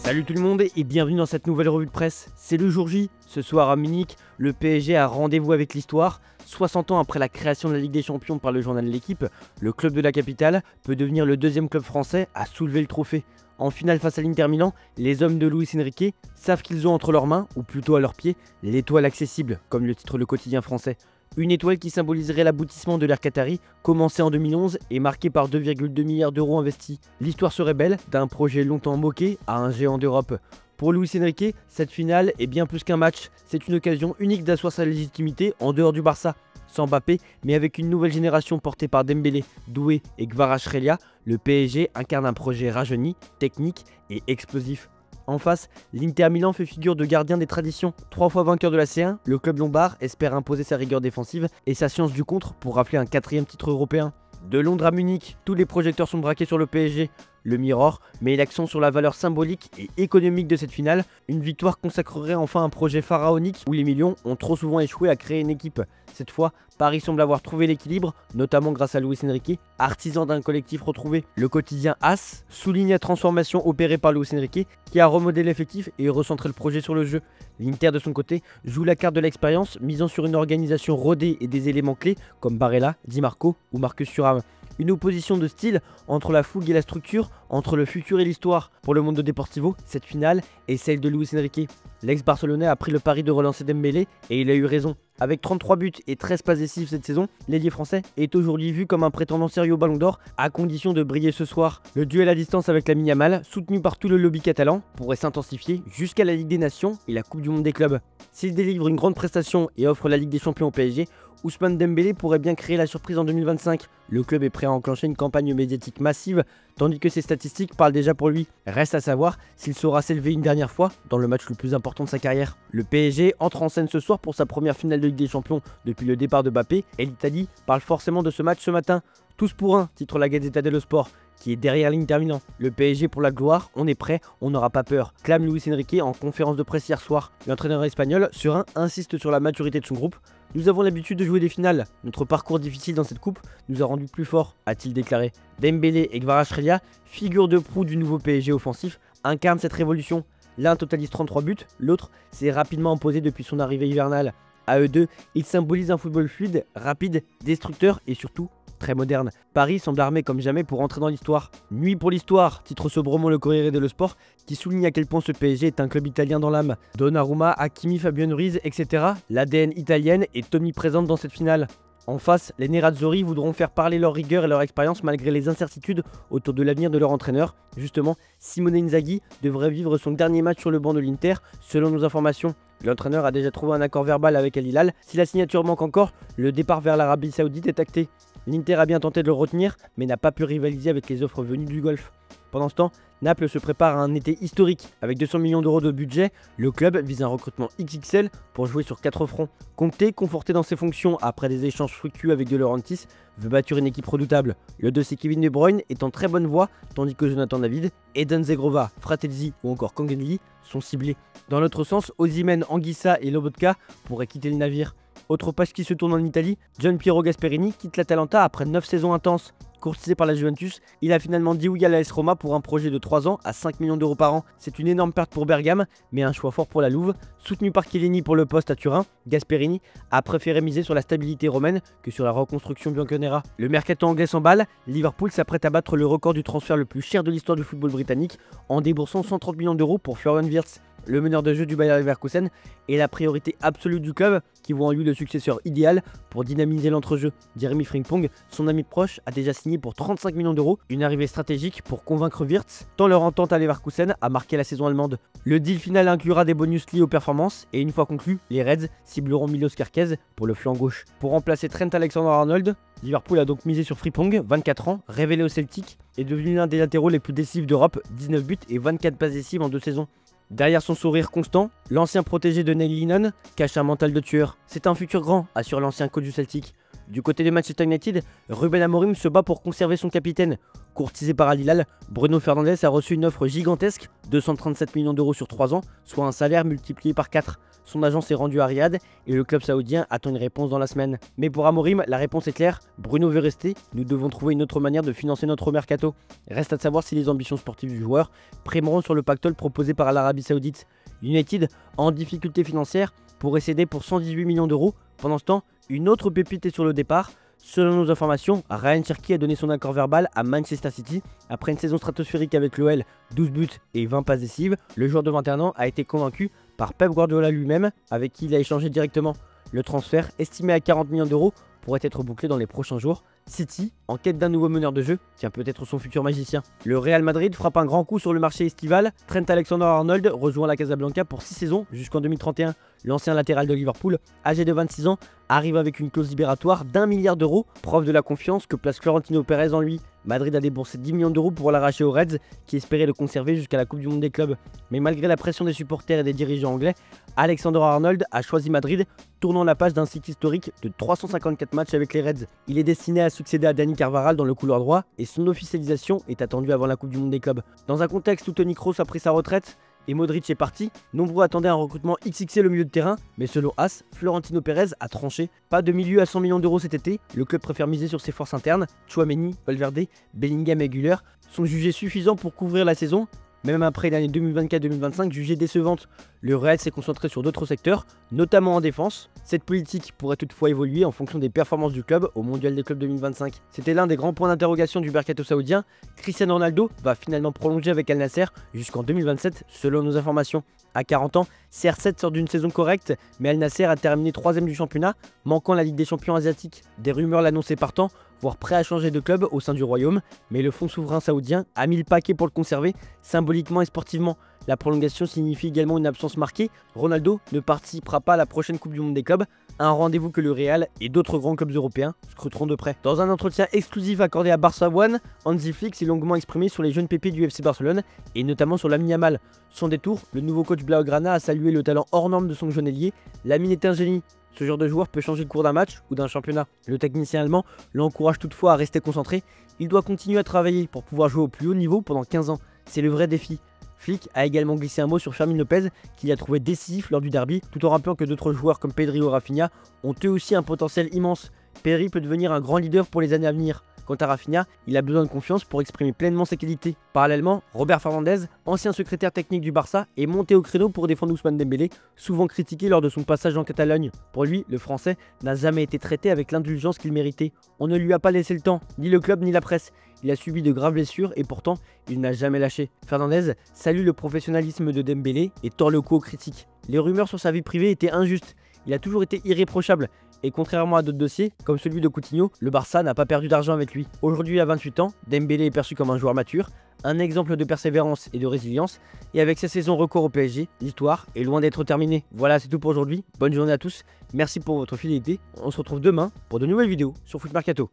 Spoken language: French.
Salut tout le monde et bienvenue dans cette nouvelle revue de presse. C'est le jour J. Ce soir à Munich, le PSG a rendez-vous avec l'histoire. 60 ans après la création de la Ligue des Champions par le journal L'Équipe, le club de la capitale peut devenir le deuxième club français à soulever le trophée. En finale face à l'Inter Milan, les hommes de Luis Enrique savent qu'ils ont entre leurs mains, ou plutôt à leurs pieds, l'étoile accessible, comme le titre le quotidien français. Une étoile qui symboliserait l'aboutissement de l'ère Qatari, commencé en 2011 et marqué par 2,2 milliards d'euros investis. L'histoire serait belle, d'un projet longtemps moqué à un géant d'Europe. Pour Luis Enrique, cette finale est bien plus qu'un match, c'est une occasion unique d'asseoir sa légitimité en dehors du Barça. Sans Mbappé, mais avec une nouvelle génération portée par Dembélé, Doué et Kvaratskhelia, le PSG incarne un projet rajeuni, technique et explosif. En face, l'Inter Milan fait figure de gardien des traditions. 3 fois vainqueur de la C1, le club lombard espère imposer sa rigueur défensive et sa science du contre pour rafler un 4e titre européen. De Londres à Munich, tous les projecteurs sont braqués sur le PSG. Le Mirror met l'accent sur la valeur symbolique et économique de cette finale. Une victoire consacrerait enfin un projet pharaonique où les millions ont trop souvent échoué à créer une équipe. Cette fois, Paris semble avoir trouvé l'équilibre, notamment grâce à Luis Enrique, artisan d'un collectif retrouvé. Le quotidien AS souligne la transformation opérée par Luis Enrique, qui a remodelé l'effectif et recentré le projet sur le jeu. L'Inter de son côté joue la carte de l'expérience, misant sur une organisation rodée et des éléments clés comme Barella, Di Marco ou Marcus Thuram. Une opposition de style entre la fougue et la structure, entre le futur et l'histoire. Pour le Mundo Deportivo, cette finale est celle de Luis Enrique. L'ex-Barcelonais a pris le pari de relancer Dembélé et il a eu raison. Avec 33 buts et 13 passes décisives cette saison, l'ailier français est aujourd'hui vu comme un prétendant sérieux au Ballon d'Or, à condition de briller ce soir. Le duel à distance avec Lamine Yamal, soutenu par tout le lobby catalan, pourrait s'intensifier jusqu'à la Ligue des Nations et la Coupe du Monde des clubs. S'il délivre une grande prestation et offre la Ligue des Champions au PSG, Ousmane Dembélé pourrait bien créer la surprise en 2025. Le club est prêt à enclencher une campagne médiatique massive, tandis que ses statistiques parlent déjà pour lui. Reste à savoir s'il saura s'élever une dernière fois dans le match le plus important de sa carrière. Le PSG entre en scène ce soir pour sa première finale de Ligue des Champions depuis le départ de Mbappé, et l'Italie parle forcément de ce match ce matin. Tous pour un, titre la Gazzetta dello Sport, qui est derrière l'Inter Milan. Le PSG pour la gloire, on est prêt, on n'aura pas peur, clame Luis Enrique en conférence de presse hier soir. L'entraîneur espagnol, serein, insiste sur la maturité de son groupe. Nous avons l'habitude de jouer des finales. Notre parcours difficile dans cette coupe nous a rendus plus forts, a-t-il déclaré. Dembélé et Kvaratskhelia, figure de proue du nouveau PSG offensif, incarnent cette révolution. L'un totalise 33 buts, l'autre s'est rapidement imposé depuis son arrivée hivernale. À eux deux, ils symbolisent un football fluide, rapide, destructeur et surtout très moderne. Paris semble armé comme jamais pour entrer dans l'histoire. Nuit pour l'histoire, titre sobrement le Corriere dello Sport, qui souligne à quel point ce PSG est un club italien dans l'âme. Donnarumma, Hakimi, Fabien Ruiz, etc. L'ADN italienne est omniprésente dans cette finale. En face, les Nerazzurri voudront faire parler leur rigueur et leur expérience malgré les incertitudes autour de l'avenir de leur entraîneur. Justement, Simone Inzaghi devrait vivre son dernier match sur le banc de l'Inter, selon nos informations. L'entraîneur a déjà trouvé un accord verbal avec Al Hilal. Si la signature manque encore, le départ vers l'Arabie Saoudite est acté. L'Inter a bien tenté de le retenir, mais n'a pas pu rivaliser avec les offres venues du Golfe. Pendant ce temps, Naples se prépare à un été historique. Avec 200 millions d'euros de budget, le club vise un recrutement XXL pour jouer sur 4 fronts. Conte, conforté dans ses fonctions après des échanges fructueux avec De Laurentiis, veut bâtir une équipe redoutable. Le dossier Kevin De Bruyne est en très bonne voie, tandis que Jonathan David, Eden Zegrova, Fratelzi ou encore Kangeli sont ciblés. Dans l'autre sens, Osimhen, Anguissa et Lobotka pourraient quitter le navire. Autre page qui se tourne en Italie, Gian Piero Gasperini quitte l'Atalanta après 9 saisons intenses. Courtisé par la Juventus, il a finalement dit oui à l'AS Roma pour un projet de 3 ans à 5 millions d'euros par an. C'est une énorme perte pour Bergame, mais un choix fort pour la Louve. Soutenu par Chiellini pour le poste à Turin, Gasperini a préféré miser sur la stabilité romaine que sur la reconstruction bianconera. Le mercato anglais s'emballe, Liverpool s'apprête à battre le record du transfert le plus cher de l'histoire du football britannique en déboursant 130 millions d'euros pour Florian Wirtz. Le meneur de jeu du Bayer Leverkusen est la priorité absolue du club qui voit en lui le successeur idéal pour dynamiser l'entrejeu. Jeremy Frimpong, son ami proche, a déjà signé pour 35 millions d'euros, une arrivée stratégique pour convaincre Wirtz, tant leur entente à Leverkusen a marqué la saison allemande. Le deal final inclura des bonus liés aux performances et une fois conclu, les Reds cibleront Milos Kerkez pour le flanc gauche. Pour remplacer Trent Alexander-Arnold, Liverpool a donc misé sur Frimpong, 24 ans, révélé au Celtic, est devenu l'un des latéraux les plus décisifs d'Europe, 19 buts et 24 passes décisives en 2 saisons. Derrière son sourire constant, l'ancien protégé de Neil Lennon cache un mental de tueur. C'est un futur grand, assure l'ancien coach du Celtic. Du côté de Manchester United, Ruben Amorim se bat pour conserver son capitaine. Courtisé par Al Hilal, Bruno Fernandes a reçu une offre gigantesque, 237 millions d'euros sur 3 ans, soit un salaire multiplié par 4. Son agent s'est rendu à Riyad et le club saoudien attend une réponse dans la semaine. Mais pour Amorim, la réponse est claire, Bruno veut rester, nous devons trouver une autre manière de financer notre mercato. Reste à savoir si les ambitions sportives du joueur primeront sur le pactole proposé par l'Arabie Saoudite. United, en difficulté financière, pourrait céder pour 118 millions d'euros. Pendant ce temps, une autre pépite est sur le départ. Selon nos informations, Ryan Cherki a donné son accord verbal à Manchester City. Après une saison stratosphérique avec l'OL, 12 buts et 20 passes décisives, le joueur de 21 ans a été convaincu par Pep Guardiola lui-même, avec qui il a échangé directement. Le transfert, estimé à 40 millions d'euros, pourrait être bouclé dans les prochains jours. City, en quête d'un nouveau meneur de jeu, tient peut-être son futur magicien. Le Real Madrid frappe un grand coup sur le marché estival. Trent Alexander-Arnold rejoint la Casablanca pour 6 saisons jusqu'en 2031. L'ancien latéral de Liverpool, âgé de 26 ans, arrive avec une clause libératoire d'1 milliard d'euros, preuve de la confiance que place Florentino Pérez en lui. Madrid a déboursé 10 millions d'euros pour l'arracher aux Reds, qui espéraient le conserver jusqu'à la Coupe du Monde des clubs. Mais malgré la pression des supporters et des dirigeants anglais, Alexander-Arnold a choisi Madrid, tournant la page d'un cycle historique de 354 matchs avec les Reds. Il est destiné à succéder à Dani Carvajal dans le couloir droit et son officialisation est attendue avant la Coupe du Monde des clubs. Dans un contexte où Toni Kroos a pris sa retraite et Modric est parti, nombreux attendaient un recrutement XXL au milieu de terrain, mais selon AS, Florentino Pérez a tranché. Pas de milieu à 100 millions d'euros cet été, le club préfère miser sur ses forces internes. Tchouaméni, Valverde, Bellingham et Güler sont jugés suffisants pour couvrir la saison. Même après l'année 2024-2025 jugée décevante, le Real s'est concentré sur d'autres secteurs, notamment en défense. Cette politique pourrait toutefois évoluer en fonction des performances du club au Mondial des clubs 2025. C'était l'un des grands points d'interrogation du mercato saoudien. Cristiano Ronaldo va finalement prolonger avec Al Nassr jusqu'en 2027 selon nos informations. À 40 ans, CR7 sort d'une saison correcte, mais Al Nassr a terminé 3ème du championnat, manquant la Ligue des Champions asiatique. Des rumeurs l'annonçaient partant, voire prêt à changer de club au sein du royaume, mais le fonds souverain saoudien a mis le paquet pour le conserver, symboliquement et sportivement. La prolongation signifie également une absence marquée. Ronaldo ne participera pas à la prochaine Coupe du Monde des clubs, un rendez-vous que le Real et d'autres grands clubs européens scruteront de près. Dans un entretien exclusif accordé à Barça One, Hansi Flick s'est longuement exprimé sur les jeunes pépés du FC Barcelone et notamment sur Lamine Yamal. Son détour, le nouveau coach Blaugrana a salué le talent hors norme de son jeune ailier. Lamine est un génie. Ce genre de joueur peut changer le cours d'un match ou d'un championnat. Le technicien allemand l'encourage toutefois à rester concentré. Il doit continuer à travailler pour pouvoir jouer au plus haut niveau pendant 15 ans. C'est le vrai défi. Flick a également glissé un mot sur Fermin Lopez qu'il a trouvé décisif lors du derby, tout en rappelant que d'autres joueurs comme Pedri ou Rafinha ont eux aussi un potentiel immense. Pedri peut devenir un grand leader pour les années à venir. Quant à Rafinha, il a besoin de confiance pour exprimer pleinement ses qualités. Parallèlement, Robert Fernandez, ancien secrétaire technique du Barça, est monté au créneau pour défendre Ousmane Dembélé, souvent critiqué lors de son passage en Catalogne. Pour lui, le Français n'a jamais été traité avec l'indulgence qu'il méritait. On ne lui a pas laissé le temps, ni le club ni la presse. Il a subi de graves blessures et pourtant, il n'a jamais lâché. Fernandez salue le professionnalisme de Dembélé et tord le cou aux critiques. Les rumeurs sur sa vie privée étaient injustes. Il a toujours été irréprochable. Et contrairement à d'autres dossiers, comme celui de Coutinho, le Barça n'a pas perdu d'argent avec lui. Aujourd'hui, à 28 ans, Dembélé est perçu comme un joueur mature, un exemple de persévérance et de résilience. Et avec sa saison record au PSG, l'histoire est loin d'être terminée. Voilà, c'est tout pour aujourd'hui. Bonne journée à tous. Merci pour votre fidélité. On se retrouve demain pour de nouvelles vidéos sur Foot Mercato.